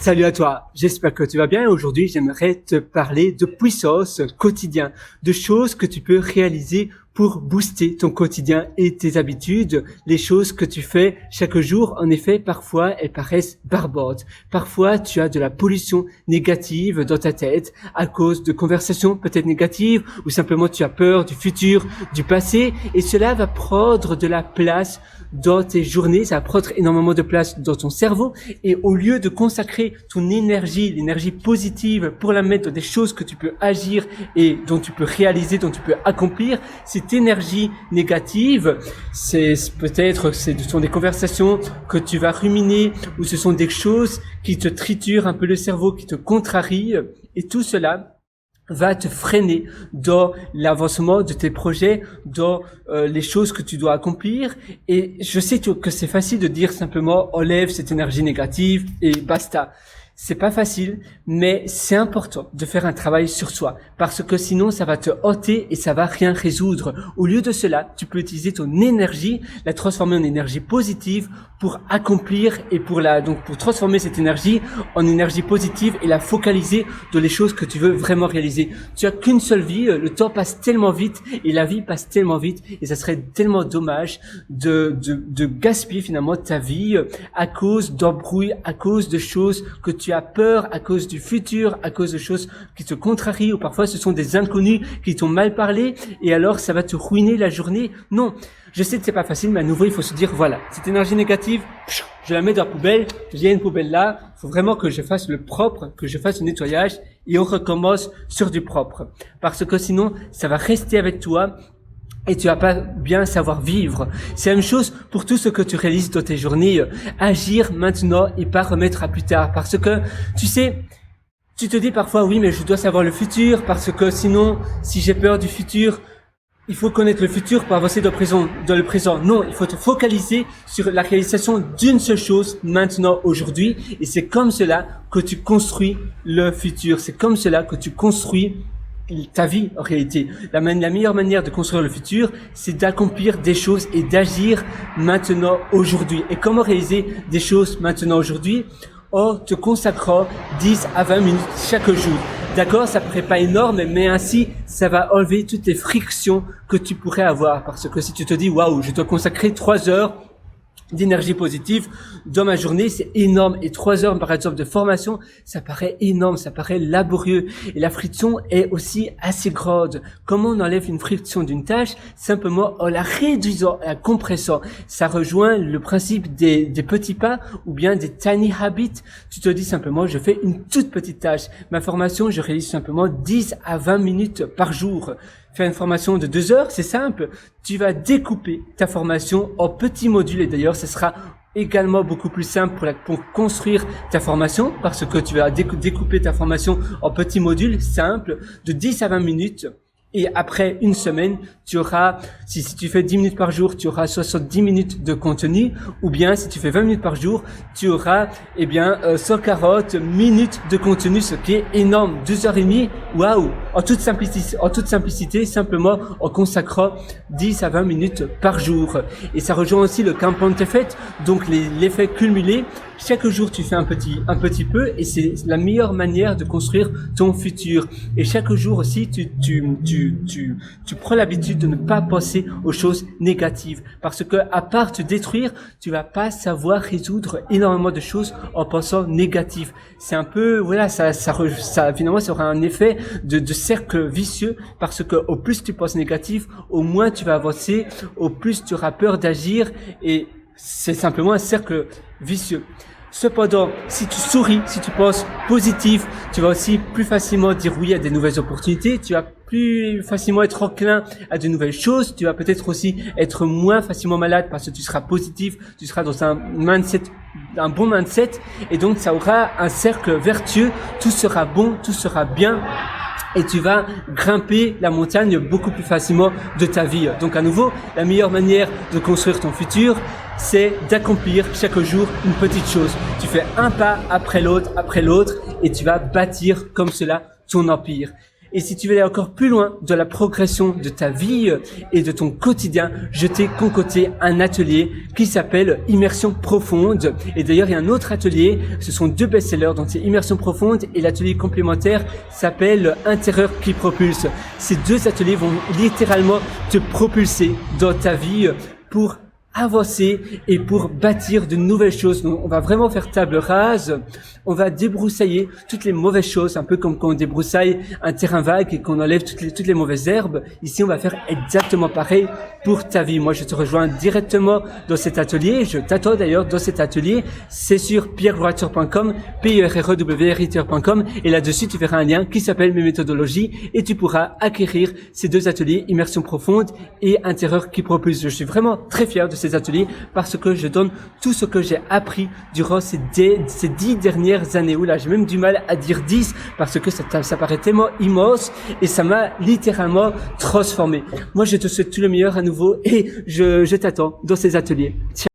Salut à toi, j'espère que tu vas bien et aujourd'hui j'aimerais te parler de puissance quotidien, de choses que tu peux réaliser pour booster ton quotidien et tes habitudes, les choses que tu fais chaque jour. En effet, parfois elles paraissent barbantes, parfois tu as de la pollution négative dans ta tête à cause de conversations peut-être négatives ou simplement tu as peur du futur, du passé et cela va prendre de la place dans tes journées, ça va prendre énormément de place dans ton cerveau et au lieu de consacrer ton énergie, l'énergie positive pour la mettre dans des choses que tu peux agir et dont tu peux réaliser, dont tu peux accomplir, cette énergie négative, ce sont des conversations que tu vas ruminer ou ce sont des choses qui te triturent un peu le cerveau, qui te contrarient et tout cela va te freiner dans l'avancement de tes projets, dans les choses que tu dois accomplir. Et je sais que c'est facile de dire simplement enlève cette énergie négative et basta. C'est pas facile, mais c'est important de faire un travail sur soi parce que sinon ça va te hanter et ça va rien résoudre. Au lieu de cela, tu peux utiliser ton énergie, la transformer en énergie positive pour accomplir et pour transformer cette énergie en énergie positive et la focaliser dans les choses que tu veux vraiment réaliser. Tu as qu'une seule vie, le temps passe tellement vite et la vie passe tellement vite et ça serait tellement dommage de gaspiller finalement ta vie à cause d'embrouilles, à cause de choses que tu as peur, à cause du futur, à cause de choses qui te contrarient ou parfois ce sont des inconnus qui t'ont mal parlé et alors ça va te ruiner la journée. Non, je sais que c'est pas facile, mais à nouveau il faut se dire voilà, cette énergie négative, je la mets dans la poubelle, il y a une poubelle là, il faut vraiment que je fasse le propre, que je fasse le nettoyage et on recommence sur du propre. Parce que sinon, ça va rester avec toi et tu vas pas bien savoir vivre. C'est la même chose pour tout ce que tu réalises dans tes journées. Agir maintenant et pas remettre à plus tard. Parce que, tu sais, tu te dis parfois, oui, mais je dois savoir le futur parce que sinon, si j'ai peur du futur, il faut connaître le futur pour avancer dans le présent. Non, il faut te focaliser sur la réalisation d'une seule chose maintenant, aujourd'hui. Et c'est comme cela que tu construis le futur. C'est comme cela que tu construis ta vie en réalité. La meilleure manière de construire le futur, c'est d'accomplir des choses et d'agir maintenant aujourd'hui. Et comment réaliser des choses maintenant aujourd'hui? En te consacrant 10 à 20 minutes chaque jour. D'accord, ça paraît pas énorme, mais ainsi, ça va enlever toutes les frictions que tu pourrais avoir. Parce que si tu te dis, waouh, je dois consacrer 3 heures d'énergie positive dans ma journée, c'est énorme. Et 3 heures, par exemple, de formation, ça paraît énorme, ça paraît laborieux. Et la friction est aussi assez grande. Comment on enlève une friction d'une tâche? Simplement en la réduisant, en la compressant. Ça rejoint le principe des petits pas ou bien des tiny habits. Tu te dis simplement, je fais une toute petite tâche. Ma formation, je réalise simplement 10 à 20 minutes par jour. Faire une formation de 2 heures, c'est simple. Tu vas découper ta formation en petits modules et d'ailleurs, ce sera également beaucoup plus simple pour construire ta formation parce que tu vas découper ta formation en petits modules simples de 10 à 20 minutes. Et après une semaine, tu auras, si tu fais 10 minutes par jour, tu auras 70 minutes de contenu, ou bien si tu fais 20 minutes par jour, tu auras, 140 minutes de contenu, ce qui est énorme. 2h30, waouh! En toute simplicité, simplement en consacrant 10 à 20 minutes par jour. Et ça rejoint aussi le compound effect, donc l'effet cumulé. Chaque jour, tu fais un petit peu, et c'est la meilleure manière de construire ton futur. Et chaque jour aussi, tu prends l'habitude de ne pas penser aux choses négatives. Parce que, à part te détruire, tu vas pas savoir résoudre énormément de choses en pensant négatif. C'est un peu, voilà, finalement, ça aura un effet de cercle vicieux parce que au plus tu penses négatif, au moins tu vas avancer, au plus tu auras peur d'agir et c'est simplement un cercle vicieux. Cependant, si tu souris, si tu penses positif, tu vas aussi plus facilement dire oui à des nouvelles opportunités, tu vas plus facilement être enclin à de nouvelles choses, tu vas peut-être aussi être moins facilement malade parce que tu seras positif, tu seras dans un bon mindset et donc ça aura un cercle vertueux, tout sera bon, tout sera bien. Et tu vas grimper la montagne beaucoup plus facilement de ta vie. Donc à nouveau, la meilleure manière de construire ton futur, c'est d'accomplir chaque jour une petite chose. Tu fais un pas après l'autre, et tu vas bâtir comme cela ton empire. Et si tu veux aller encore plus loin dans la progression de ta vie et de ton quotidien, je t'ai concocté un atelier qui s'appelle Immersion Profonde. Et d'ailleurs, il y a un autre atelier, ce sont 2 best-sellers, donc c'est Immersion Profonde et l'atelier complémentaire s'appelle Intérieur qui propulse. Ces 2 ateliers vont littéralement te propulser dans ta vie pour avancer et pour bâtir de nouvelles choses. Donc, on va vraiment faire table rase, on va débroussailler toutes les mauvaises choses, un peu comme quand on débroussaille un terrain vague et qu'on enlève toutes les mauvaises herbes. Ici, on va faire exactement pareil pour ta vie. Moi, je te rejoins directement dans cet atelier. Je t'attends d'ailleurs dans cet atelier. C'est sur pierrewriter.com, pierrewriter.com, et là-dessus, tu verras un lien qui s'appelle Mes méthodologies et tu pourras acquérir ces 2 ateliers, Immersion Profonde et Intérieur qui propulse. Je suis vraiment très fier de ces ateliers parce que je donne tout ce que j'ai appris durant ces 10 dernières années. Oula, j'ai même du mal à dire 10 parce que ça paraît tellement immense et ça m'a littéralement transformé. Moi, je te souhaite tout le meilleur à nouveau et je t'attends dans ces ateliers. Ciao.